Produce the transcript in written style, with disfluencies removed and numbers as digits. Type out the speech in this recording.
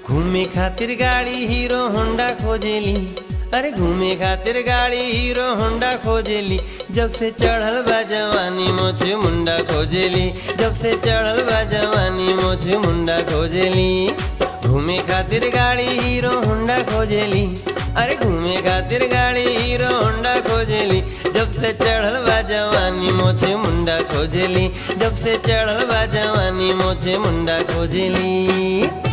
घूमे खातिर गाड़ी हीरो होंडा खोजेली, अरे घूमे खातिर गाड़ी हीरो होंडा खोजेली। जब से चढ़ल बा जवानी मोछे मुंडा खोजेली, जब से चढ़ल बा जवानी मोछे मुंडा खोजेली। घूमे खातिर गाड़ी हीरो होंडा खोजेली, अरे घूमे खातिर गाड़ी हीरो होंडा खोजेली। जब से चढ़ल बा जवानी मोछे मुंडा खोजेली, जब से चढ़ल बा जवानी मोछे मुंडा खोजेली।